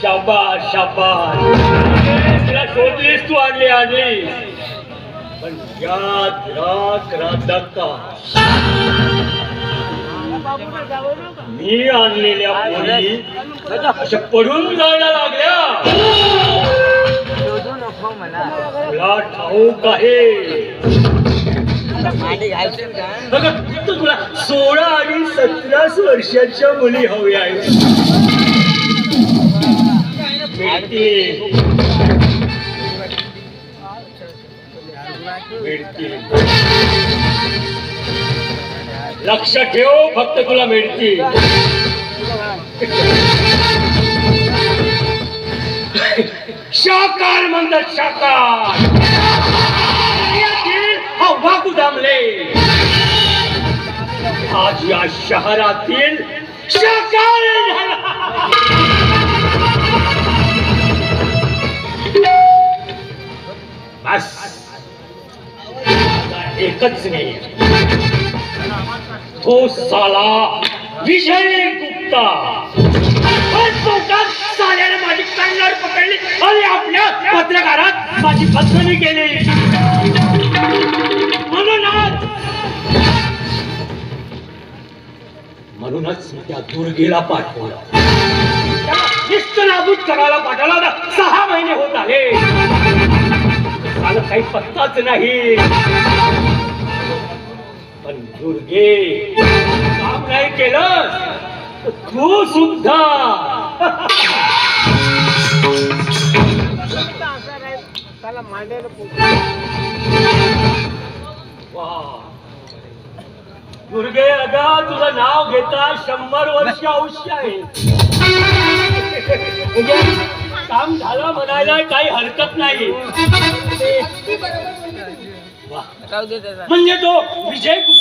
शाबास शाबास, तुला शोधलीस तू, आणली पण याद राख राधका, मी आणलेल्या पोरी अशा पडून जायला लागल्या. तुला ठाऊक आहे तुला 16 आणि 17 वर्षाच्या मुली हव्या आहेत. लक्ष ठेव, फक्त तुला मिळतील. शाकार म्हणतात, शाकार हवा गुदामले. आज या शहरातील शाकार झाला. बस एकच नाही, तो साला विजय गुप्ता. साल्याने माझी कंगार पकडली आणि आपल्या पत्रकारात माझी फसवणूक केली. म्हणूनच त्या दुर्गेला पाठवलं, निस्तनाबूत करायला पाठवला. 6 महिने होत आले, मला काही पत्ताच नाही. पण दुर्गे काम नाही केलं, तू सुद्धा. दुर्गे, अगा तुझं नाव घेता 100 वर्ष आयुष्य आहे. काम झालं म्हणायला काही हरकत नाही. म्हणजे तो विजय